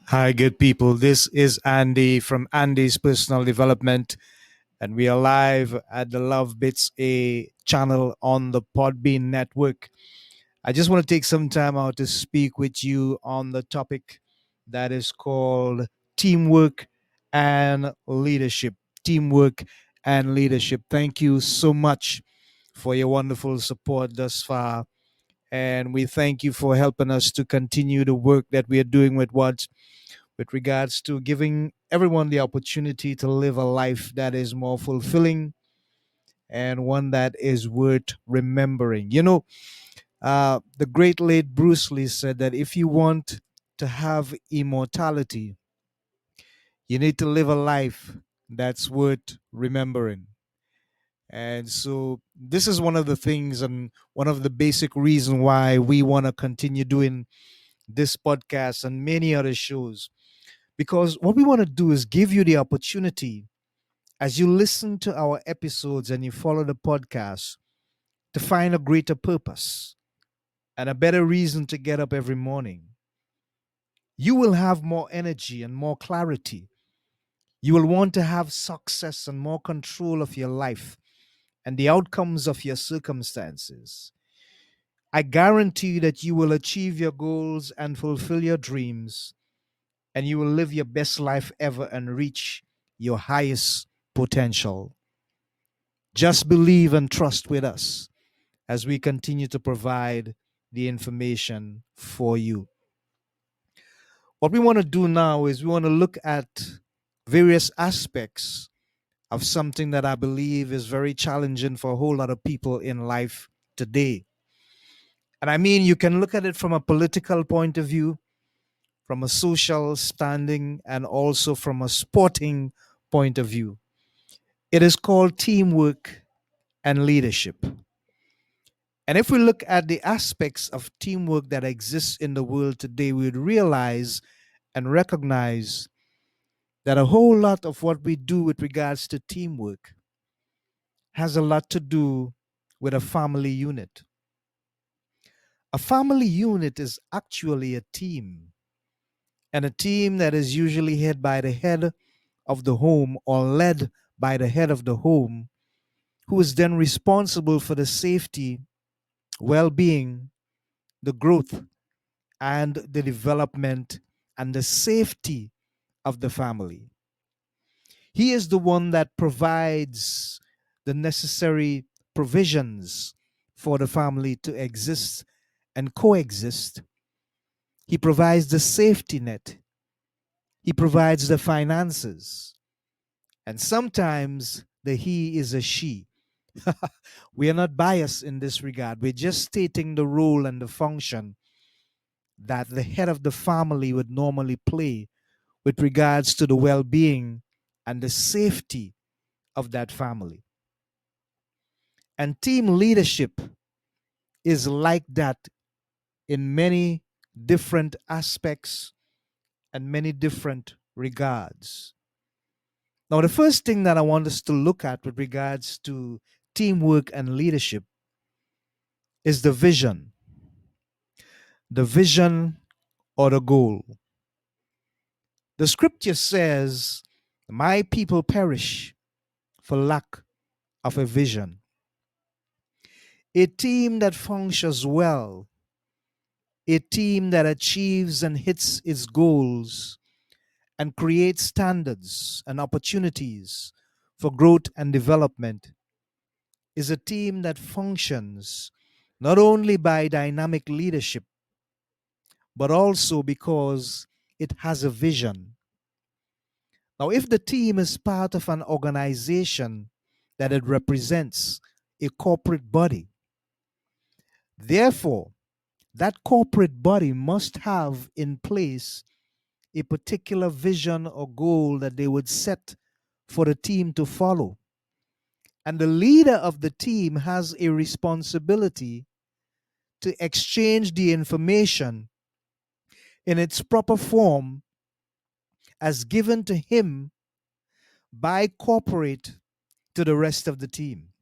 Hi, good people. This is Andy from Andy's Personal Development, and we are live at the Love Bits A channel on the Podbean network. I just want to take some time out to speak with you on the topic that is called teamwork and leadership. Teamwork and leadership. Thank you so much for your wonderful support thus far. And we thank you for helping us to continue the work that we are doing with regards to giving everyone the opportunity to live a life that is more fulfilling and one that is worth remembering. The great late Bruce Lee said that if you want to have immortality, you need to live a life that's worth remembering. And so this is one of the things and one of the basic reasons why we want to continue doing this podcast and many other shows. Because what we want to do is give you the opportunity as you listen to our episodes and you follow the podcast to find a greater purpose and a better reason to get up every morning. You will have more energy and more clarity. You will want to have success and more control of your life and the outcomes of your circumstances. I guarantee that you will achieve your goals and fulfill your dreams, and you will live your best life ever and reach your highest potential. Just believe and trust with us as we continue to provide the information for you. What we want to do now is we want to look at various aspects of something that I believe is very challenging for a whole lot of people in life today. And I mean, you can look at it from a political point of view, from a social standing, and also from a sporting point of view. It is called teamwork and leadership. And if we look at the aspects of teamwork that exists in the world today, we would realize and recognize that a whole lot of what we do with regards to teamwork has a lot to do with a family unit. A family unit is actually a team, and a team that is usually head by the head of the home or led by the head of the home, who is then responsible for the safety, well being, the growth, and the development and the safety of the family. He is the one that provides the necessary provisions for the family to exist and coexist. He provides the safety net, he provides the finances, and sometimes the he is a she. We are not biased in this regard. We're just stating the role and the function that the head of the family would normally play with regards to the well being and the safety of that family. And team leadership is like that in many different aspects and many different regards. Now, the first thing that I want us to look at with regards to teamwork and leadership is the vision or the goal. The scripture says, "My people perish for lack of a vision." A team that functions well, a team that achieves and hits its goals and creates standards and opportunities for growth and development, is a team that functions not only by dynamic leadership, but also because it has a vision. Now, if the team is part of an organization that it represents, a corporate body, therefore, that corporate body must have in place a particular vision or goal that they would set for the team to follow. And the leader of the team has a responsibility to exchange the information in its proper form as given to him by corporate to the rest of the team.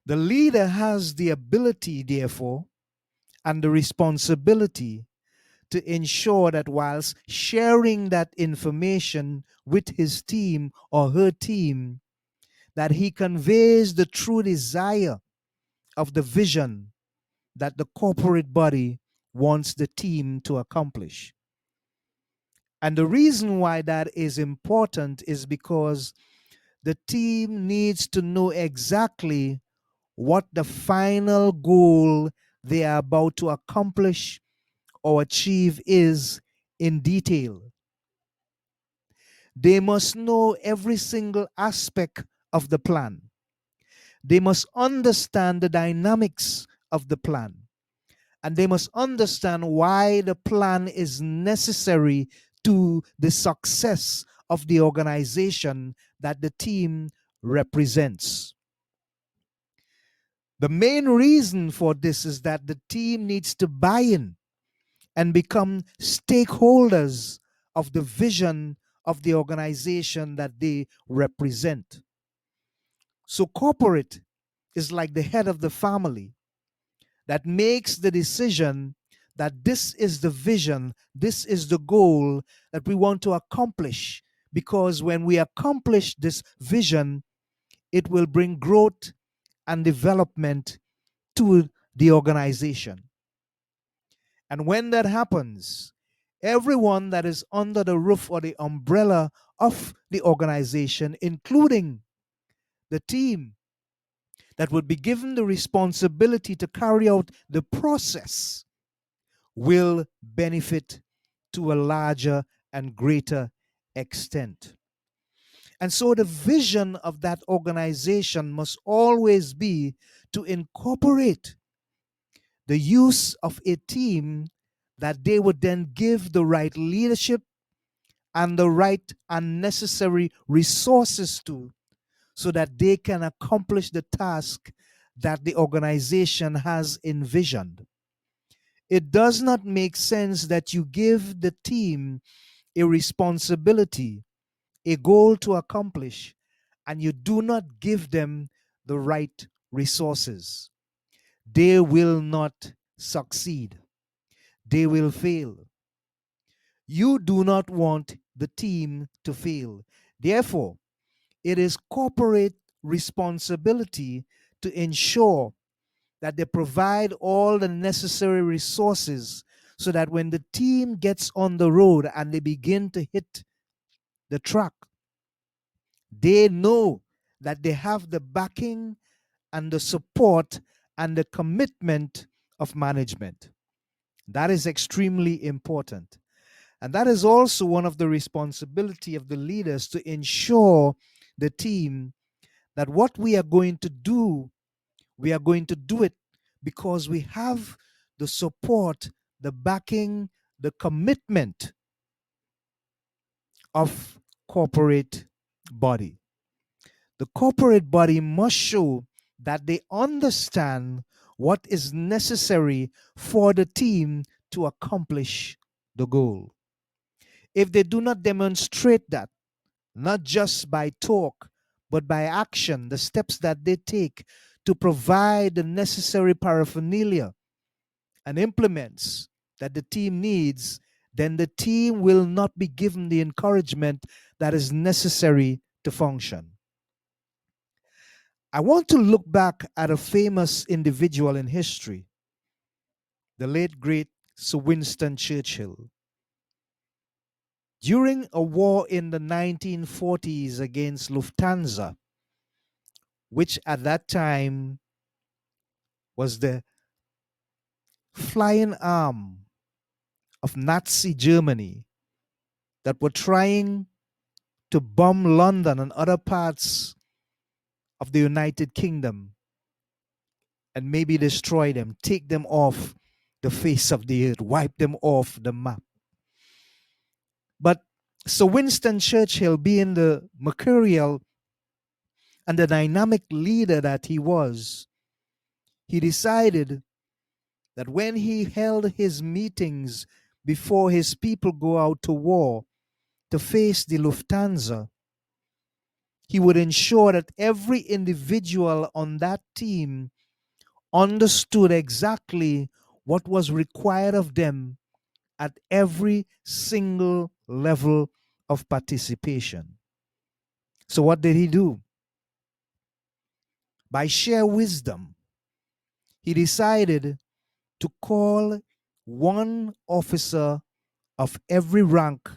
The leader has the ability, therefore, and the responsibility to ensure that whilst sharing that information with his team or her team, that he conveys the true desire of the vision that the corporate body wants the team to accomplish. And the reason why that is important is because the team needs to know exactly what the final goal they are about to accomplish or achieve is in detail. They must know every single aspect of the plan. They must understand the dynamics of the plan. And they must understand why the plan is necessary to the success of the organization that the team represents. The main reason for this is that the team needs to buy in and become stakeholders of the vision of the organization that they represent. So, corporate is like the head of the family that makes the decision that this is the vision, this is the goal that we want to accomplish. Because when we accomplish this vision, it will bring growth and development to the organization. And when that happens, everyone that is under the roof or the umbrella of the organization, including the team that would be given the responsibility to carry out the process, will benefit to a larger and greater extent. And so the vision of that organization must always be to incorporate the use of a team that they would then give the right leadership and the right and necessary resources to, so that they can accomplish the task that the organization has envisioned. It does not make sense that you give the team a responsibility, a goal to accomplish, and you do not give them the right resources. They will not succeed. They will fail. You do not want the team to fail. Therefore, it is corporate responsibility to ensure that they provide all the necessary resources so that when the team gets on the road and they begin to hit the track, they know that they have the backing and the support and the commitment of management. That is extremely important. And that is also one of the responsibility of the leaders, to ensure the team that what we are going to do, we are going to do it because we have the support, the backing, the commitment of corporate body. The corporate body must show that they understand what is necessary for the team to accomplish the goal. If they do not demonstrate that, not just by talk, but by action, the steps that they take to provide the necessary paraphernalia and implements that the team needs, then the team will not be given the encouragement that is necessary to function. I want to look back at a famous individual in history, the late great Sir Winston Churchill. During a war in the 1940s against Lufthansa, which at that time was the flying arm of Nazi Germany that were trying to bomb London and other parts of the United Kingdom and maybe destroy them, take them off the face of the earth, wipe them off the map. But Sir Winston Churchill, being the mercurial and the dynamic leader that he was, he decided that when he held his meetings before his people go out to war to face the Lufthansa, he would ensure that every individual on that team understood exactly what was required of them at every single level of participation. So, what did he do? By sheer wisdom, he decided to call one officer of every rank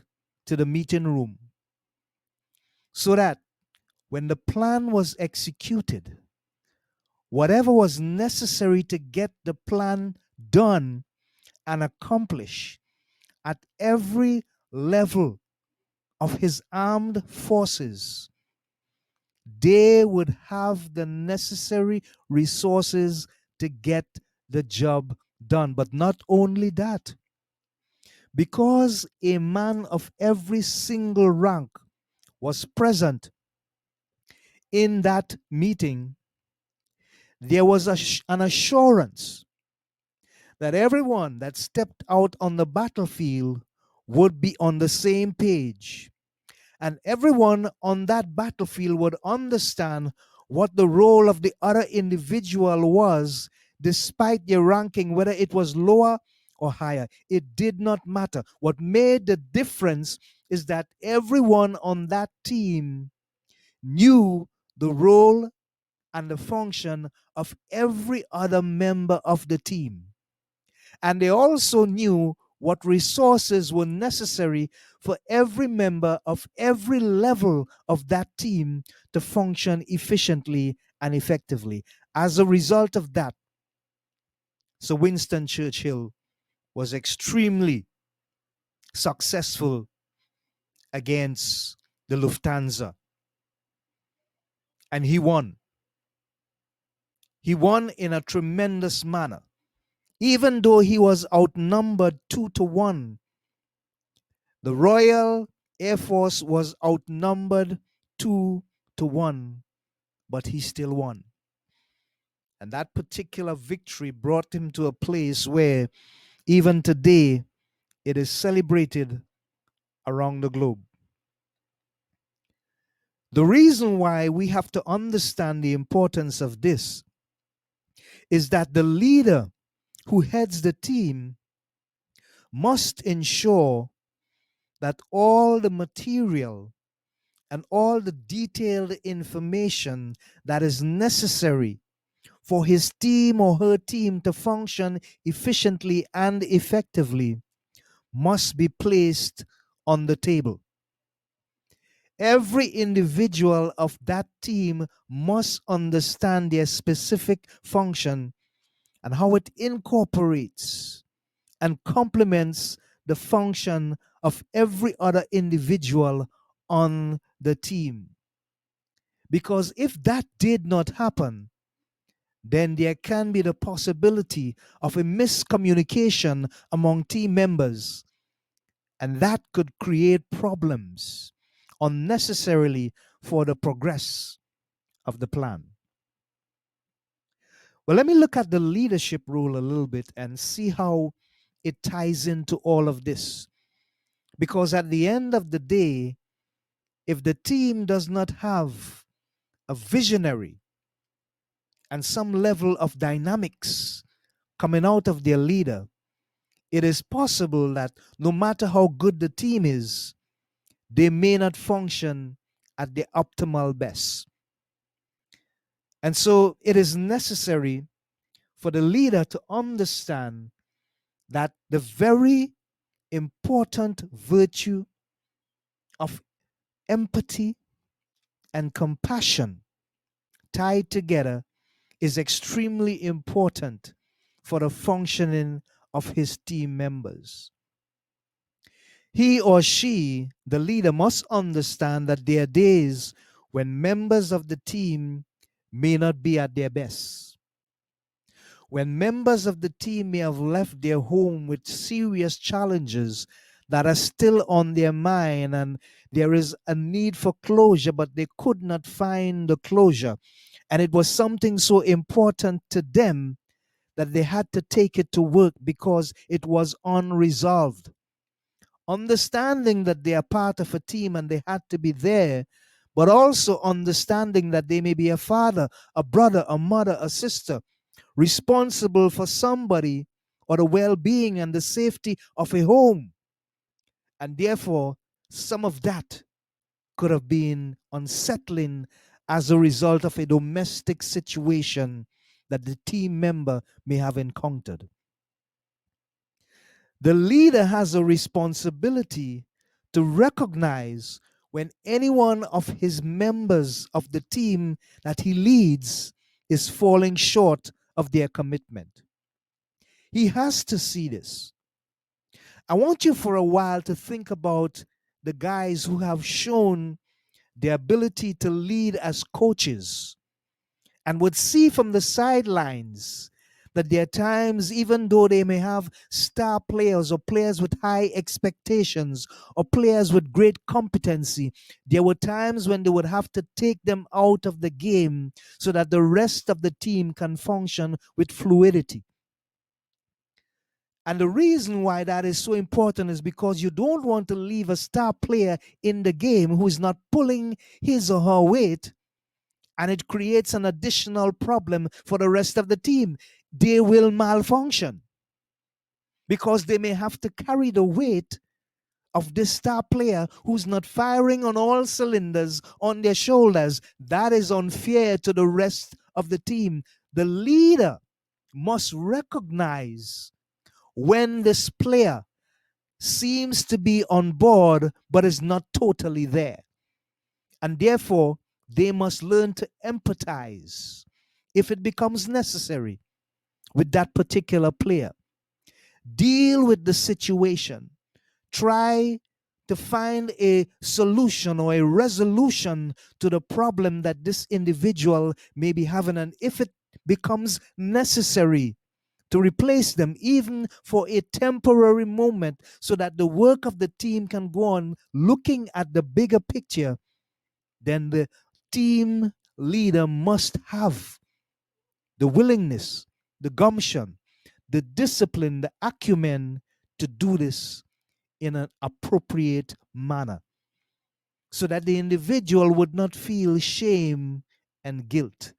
to the meeting room so that when the plan was executed, whatever was necessary to get the plan done and accomplished at every level of his armed forces, they would have the necessary resources to get the job done. But not only that, because a man of every single rank was present in that meeting, there was an assurance that everyone that stepped out on the battlefield would be on the same page. And everyone on that battlefield would understand what the role of the other individual was, despite their ranking, whether it was lower or higher. It did not matter. What made the difference is that everyone on that team knew the role and the function of every other member of the team. And they also knew what resources were necessary for every member of every level of that team to function efficiently and effectively. As a result of that, Sir Winston Churchill was extremely successful against the Lufthansa. And he won. He won in a tremendous manner. Even though he was outnumbered 2-1, the Royal Air Force was outnumbered 2-1, but he still won. And that particular victory brought him to a place where even today it is celebrated around the globe. The reason why we have to understand the importance of this is that the leader who heads the team must ensure that all the material and all the detailed information that is necessary for his team or her team to function efficiently and effectively must be placed on the table. Every individual of that team must understand their specific function and how it incorporates and complements the function of every other individual on the team. Because if that did not happen, then there can be the possibility of a miscommunication among team members, and that could create problems unnecessarily for the progress of the plan. Well, let me look at the leadership role a little bit and see how it ties into all of this. Because at the end of the day, if the team does not have a visionary and some level of dynamics coming out of their leader, it is possible that no matter how good the team is, they may not function at their optimal best. And so it is necessary for the leader to understand that the very important virtue of empathy and compassion tied together is extremely important for the functioning of his team members. He or she, the leader, must understand that there are days when members of the team may not be at their best. When members of the team may have left their home with serious challenges that are still on their mind, and there is a need for closure, but they could not find the closure. And it was something so important to them that they had to take it to work because it was unresolved. Understanding that they are part of a team and they had to be there, but also understanding that they may be a father, a brother, a mother, a sister, responsible for somebody or the well being and the safety of a home. And therefore, some of that could have been unsettling as a result of a domestic situation that the team member may have encountered. The leader has a responsibility to recognize when any one of his members of the team that he leads is falling short of their commitment. He has to see this. I want you for a while to think about the guys who have shown the ability to lead as coaches and would see from the sidelines that there are times, even though they may have star players or players with high expectations or players with great competency, there were times when they would have to take them out of the game so that the rest of the team can function with fluidity. And the reason why that is so important is because you don't want to leave a star player in the game who is not pulling his or her weight, and it creates an additional problem for the rest of the team. They will malfunction because they may have to carry the weight of this star player who's not firing on all cylinders on their shoulders. That is unfair to the rest of the team. The leader must recognize when this player seems to be on board but is not totally there. And therefore, they must learn to empathize if it becomes necessary with that particular player. Deal with the situation. Try to find a solution or a resolution to the problem that this individual may be having. And if it becomes necessary, to replace them, even for a temporary moment, so that the work of the team can go on looking at the bigger picture, then the team leader must have the willingness, the gumption, the discipline, the acumen to do this in an appropriate manner so that the individual would not feel shame and guilt.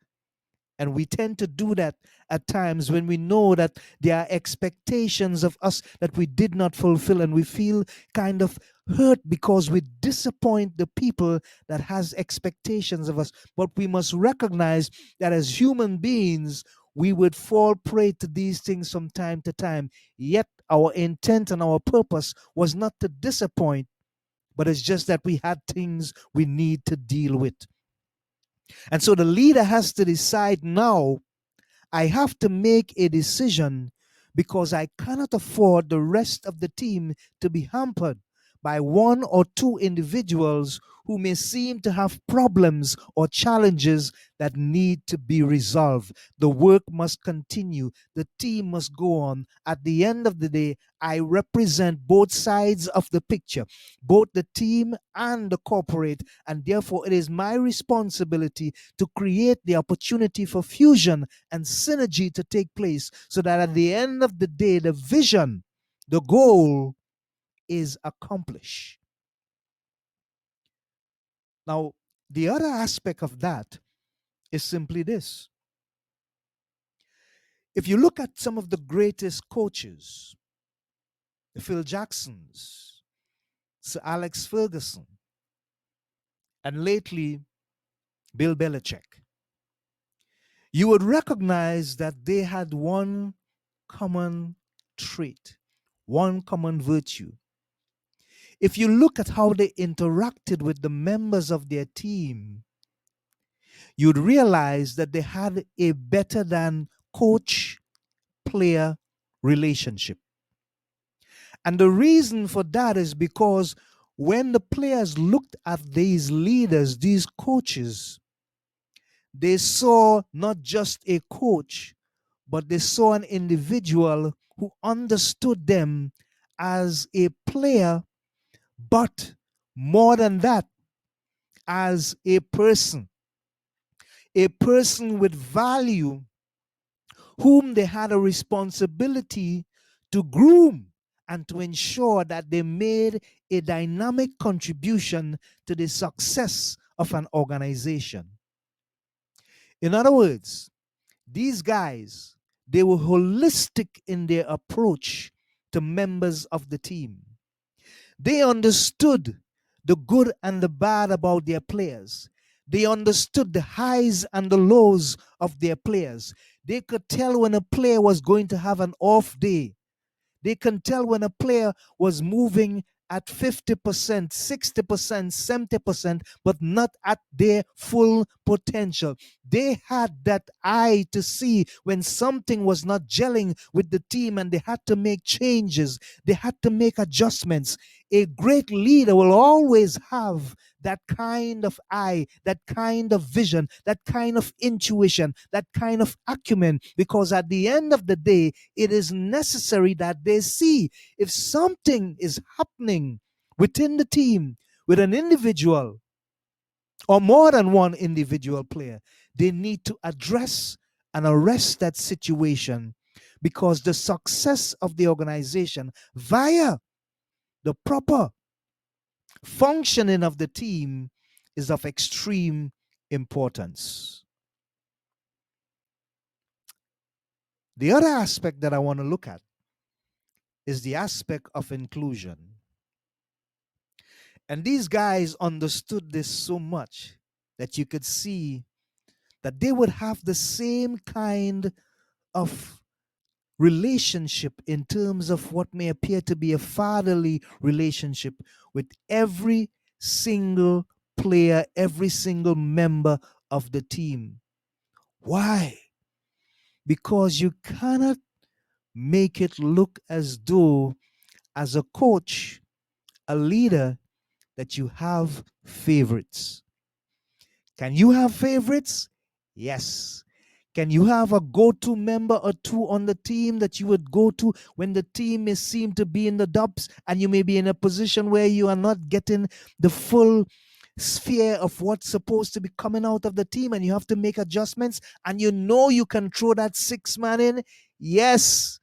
And we tend to do that at times when we know that there are expectations of us that we did not fulfill, and we feel kind of hurt because we disappoint the people that has expectations of us. But we must recognize that as human beings, we would fall prey to these things from time to time. Yet our intent and our purpose was not to disappoint, but it's just that we had things we need to deal with. And so the leader has to decide now, I have to make a decision because I cannot afford the rest of the team to be hampered by one or two individuals who may seem to have problems or challenges that need to be resolved. The work must continue. The team must go on. At the end of the day, I represent both sides of the picture, both the team and the corporate, and therefore it is my responsibility to create the opportunity for fusion and synergy to take place so that at the end of the day, the vision, the goal is accomplished. Now, the other aspect of that is simply this. If you look at some of the greatest coaches, the Phil Jacksons, Sir Alex Ferguson, and lately Bill Belichick, you would recognize that they had one common trait, one common virtue. If you look at how they interacted with the members of their team, you'd realize that they had a better than coach player relationship. And the reason for that is because when the players looked at these leaders, these coaches, they saw not just a coach, but they saw an individual who understood them as a player, but more than that, as a person with value, whom they had a responsibility to groom and to ensure that they made a dynamic contribution to the success of an organization. In other words, these guys, They were holistic in their approach to members of the team. They understood the good and the bad about their players. They understood the highs and the lows of their players. They could tell when a player was going to have an off day. They can tell when a player was moving at 50%, 60%, 70%, but not at their full potential. They had that eye to see when something was not gelling with the team and they had to make changes, they had to make adjustments. A great leader will always have that kind of eye, that kind of vision, that kind of intuition, that kind of acumen, because at the end of the day, it is necessary that they see if something is happening within the team with an individual or more than one individual player. They need to address and arrest that situation, because the success of the organization via the proper functioning of the team is of extreme importance. The other aspect that I want to look at is the aspect of inclusion. And these guys understood this so much that you could see that they would have the same kind of relationship in terms of what may appear to be a fatherly relationship with every single player, every single member of the team. Why? Because you cannot make it look as though, as a coach, a leader, that you have favorites. Can you have favorites? Yes. Can you have a go-to member or two on the team that you would go to when the team may seem to be in the dumps and you may be in a position where you are not getting the full sphere of what's supposed to be coming out of the team and you have to make adjustments and you know you can throw that six man in? Yes.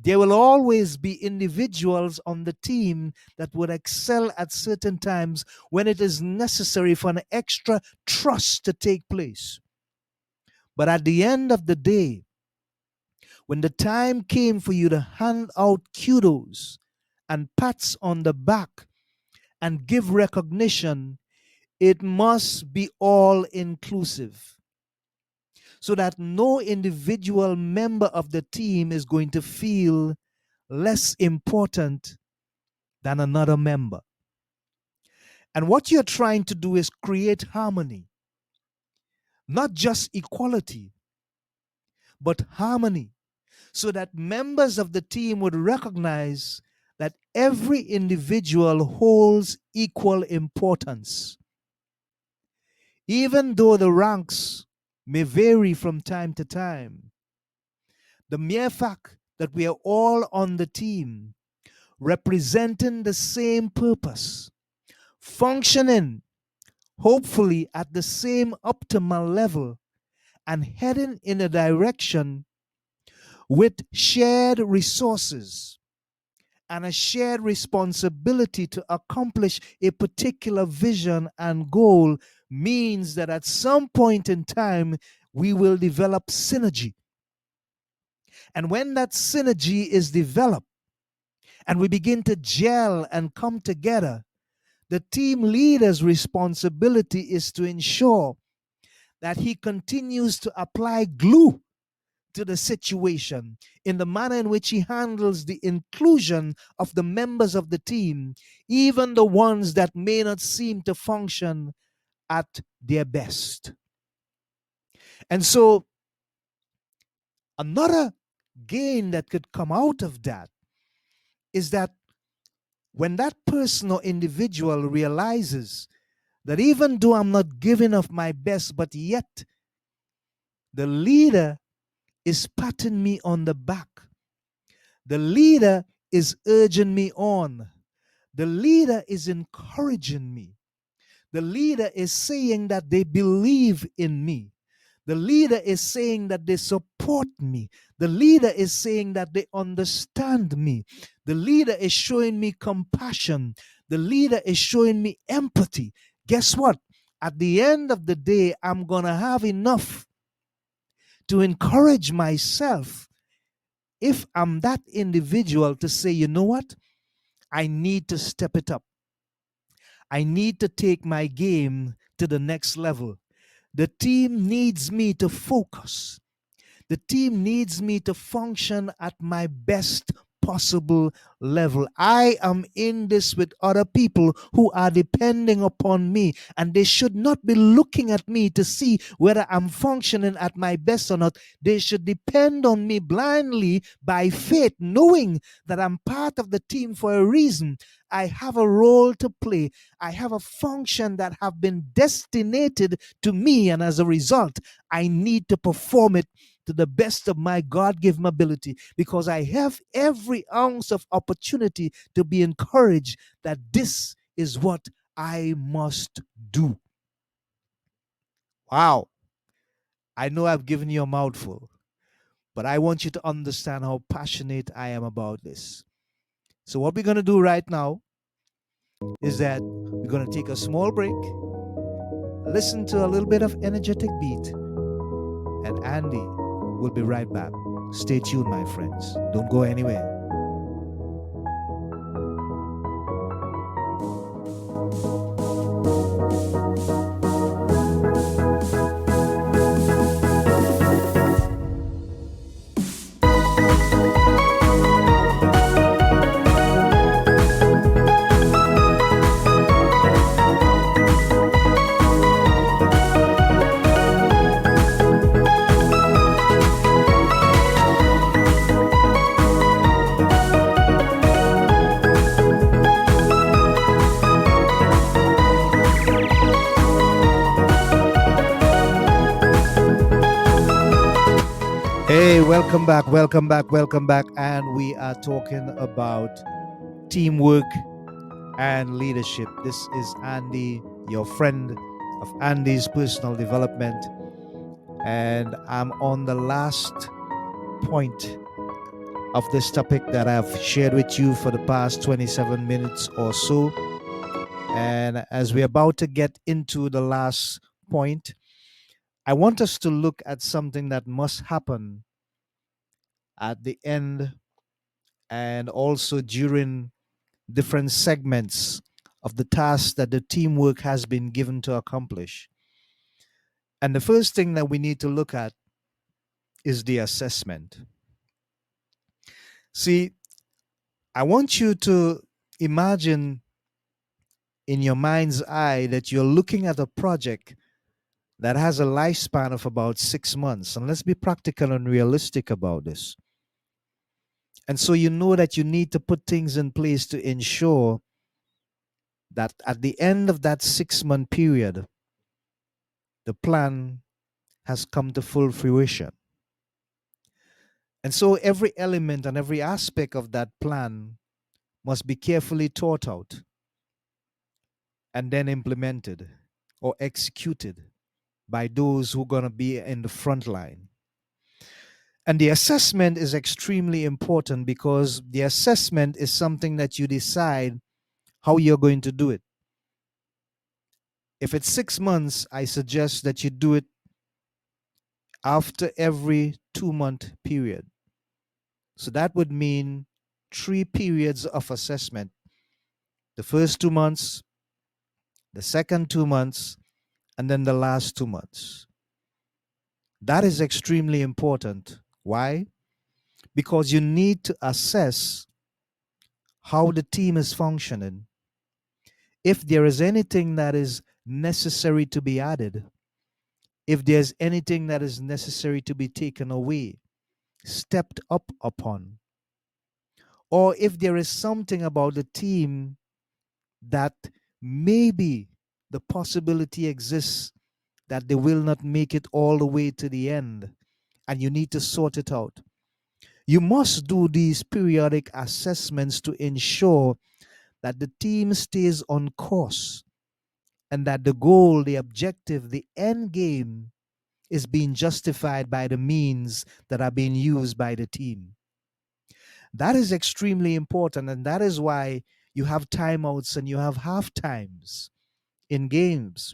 There will always be individuals on the team that would excel at certain times when it is necessary for an extra trust to take place. But at the end of the day, when the time came for you to hand out kudos and pats on the back and give recognition, it must be all inclusive, so that no individual member of the team is going to feel less important than another member. And what you're trying to do is create harmony, not just equality, but harmony, so that members of the team would recognize that every individual holds equal importance. Even though the ranks may vary from time to time, the mere fact that we are all on the team, representing the same purpose, functioning hopefully at the same optimal level, and heading in a direction with shared resources and a shared responsibility to accomplish a particular vision and goal, means that at some point in time we will develop synergy. And when that synergy is developed and we begin to gel and come together, the team leader's responsibility is to ensure that he continues to apply glue to the situation in the manner in which he handles the inclusion of the members of the team, even the ones that may not seem to function at their best. And so, another gain that could come out of that is that when that person or individual realizes that even though I'm not giving of my best, but yet the leader is patting me on the back, the leader is urging me on, the leader is encouraging me, the leader is saying that they believe in me, the leader is saying that they support me, the leader is saying that they understand me, the leader is showing me compassion, the leader is showing me empathy. Guess what? At the end of the day, I'm going to have enough to encourage myself if I'm that individual to say, you know what? I need to step it up. I need to take my game to the next level. The team needs me to focus. The team needs me to function at my best possible level. I am in this with other people who are depending upon me, and they should not be looking at me to see whether I'm functioning at my best or not. They should depend on me blindly by faith, knowing that I'm part of the team for a reason. I have a role to play. I have a function that have been destinated to me, and as a result, I need to perform it to the best of my God given ability, because I have every ounce of opportunity to be encouraged that this is what I must do. Wow. I know I've given you a mouthful, but I want you to understand how passionate I am about this. So, what we're going to do right now is that we're going to take a small break, listen to a little bit of energetic beat, and Andy will be right back. Stay tuned, my friends. Don't go anywhere. Hey, welcome back, welcome back, welcome back. And we are talking about teamwork and leadership. This is Andy, your friend of Andy's personal development. And I'm on the last point of this topic that I've shared with you for the past 27 minutes or so. And as we're about to get into the last point, I want us to look at something that must happen at the end and also during different segments of the task that the teamwork has been given to accomplish. And the first thing that we need to look at is the assessment. See, I want you to imagine in your mind's eye that you're looking at a project that has a lifespan of about 6 months. And let's be practical and realistic about this. And so you know that you need to put things in place to ensure that at the end of that 6 month period, the plan has come to full fruition. And so every element and every aspect of that plan must be carefully thought out and then implemented or executed by those who are going to be in the front line. And the assessment is extremely important because the assessment is something that you decide how you're going to do it. If it's 6 months, I suggest that you do it after every 2 month period. So that would mean 3 periods of assessment: the first 2 months, the second 2 months, and then the last 2 months. That is extremely important. Why? Because you need to assess how the team is functioning, if there is anything that is necessary to be added, if there's anything that is necessary to be taken away, stepped up upon, or if there is something about the team that maybe the possibility exists that they will not make it all the way to the end and you need to sort it out. You must do these periodic assessments to ensure that the team stays on course and that the goal, the objective, the end game is being justified by the means that are being used by the team. That is extremely important, and that is why you have timeouts and you have half times in games.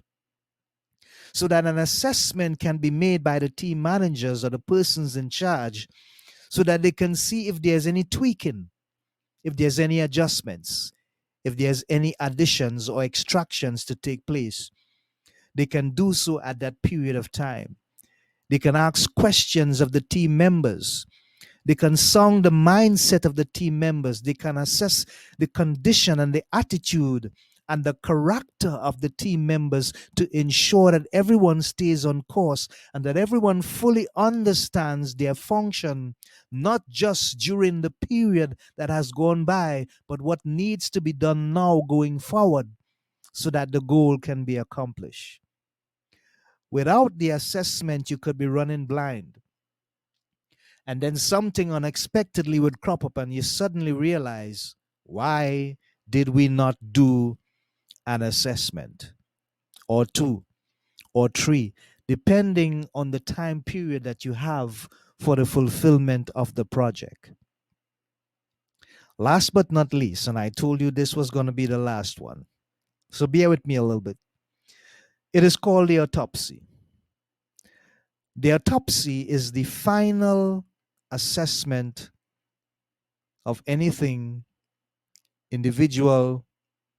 so that an assessment can be made by the team managers or the persons in charge, so that they can see if there's any tweaking, if there's any adjustments, if there's any additions or extractions to take place. They can do so at that period of time. They can ask questions of the team members. They can sound the mindset of the team members. They can assess the condition and the attitude and the character of the team members to ensure that everyone stays on course and that everyone fully understands their function, not just during the period that has gone by, but what needs to be done now going forward so that the goal can be accomplished. Without the assessment, you could be running blind. And then something unexpectedly would crop up, and you suddenly realize, why did we not do an assessment or two or three, depending on the time period that you have for the fulfillment of the project? Last but not least, and I told you this was going to be the last one, so bear with me a little bit. It is called the autopsy. The autopsy is the final assessment of anything, individual,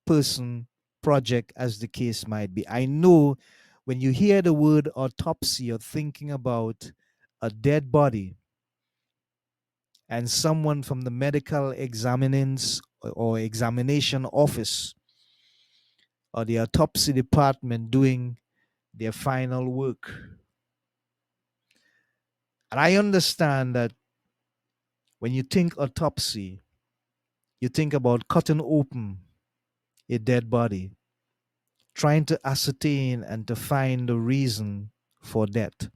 person, project, as the case might be. I know when you hear the word autopsy, you're thinking about a dead body and someone from the medical examinings or examination office or the autopsy department doing their final work. And I understand that when you think autopsy, you think about cutting open a dead body, trying to ascertain and to find the reason for death.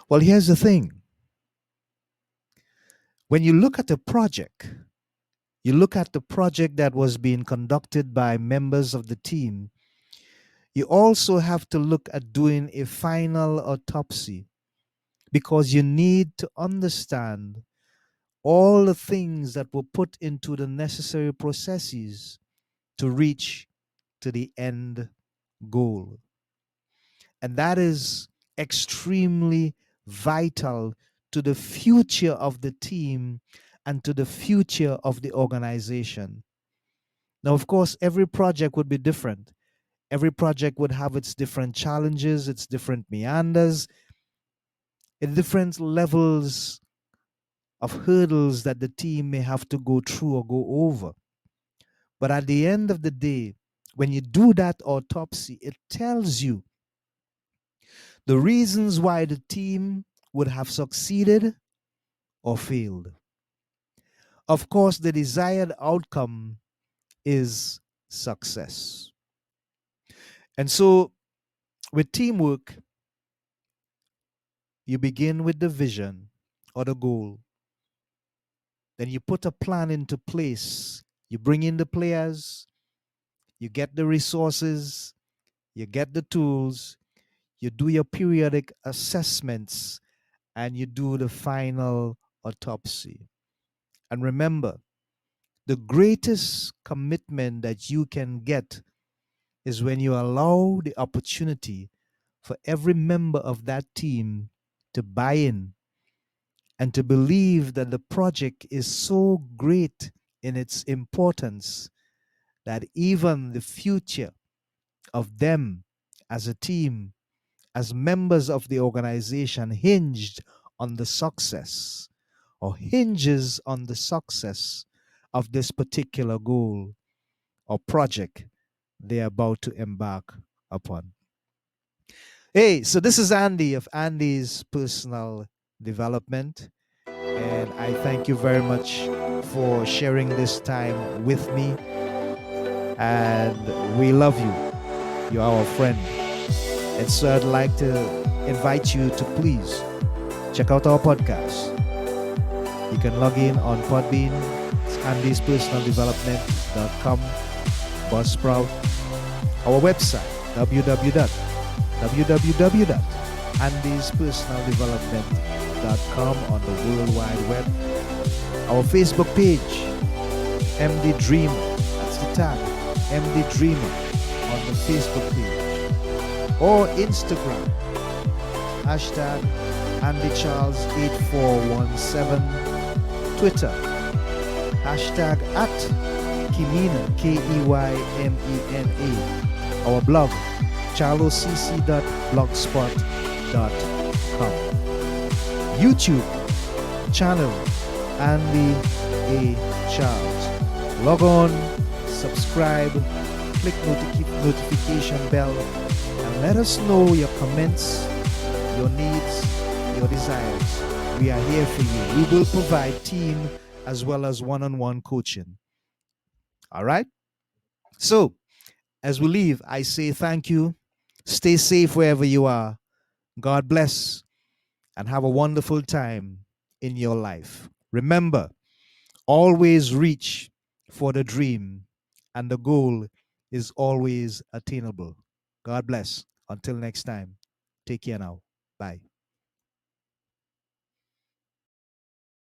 Well, here's the thing. When you look at a project, you look at the project that was being conducted by members of the team, you also have to look at doing a final autopsy, because you need to understand all the things that were put into the necessary processes to reach to the end goal. And that is extremely vital to the future of the team and to the future of the organization. Now, of course, every project would be different. Every project would have its different challenges, its different meanders, its different levels of hurdles that the team may have to go through or go over. But at the end of the day, when you do that autopsy, it tells you the reasons why the team would have succeeded or failed. Of course, the desired outcome is success. And so, with teamwork, you begin with the vision or the goal. Then you put a plan into place. You bring in the players, you get the resources, you get the tools, you do your periodic assessments, and you do the final autopsy. And remember, the greatest commitment that you can get is when you allow the opportunity for every member of that team to buy in and to believe that the project is so great in its importance that even the future of them as a team, as members of the organization, hinged on the success or hinges on the success of this particular goal or project they're about to embark upon. Hey, so this is Andy of Andy's Personal Development, and I thank you very much for sharing this time with me. And we love you. You're our friend. And so I'd like to invite you to please check out our podcast. You can log in on Podbean, it's andyspersonaldevelopment.com, Buzzsprout, our website, www.andyspersonaldevelopment.com on the World Wide Web. Our Facebook page, MD Dreamer, that's the tag, MD Dreamer on the Facebook page. or Instagram, hashtag AndyCharles8417, Twitter, hashtag at Kemena, KEYMENA, our blog, charloscc.blogspot.com, YouTube channel, Andy A. Charles. Log on, subscribe, click notification bell, and let us know your comments, your needs, your desires. We are here for you. We will provide team as well as one-on-one coaching. All right? So, as we leave, I say thank you. Stay safe wherever you are. God bless and have a wonderful time in your life. Remember, always reach for the dream, and the goal is always attainable. God bless. Until next time, take care now. Bye.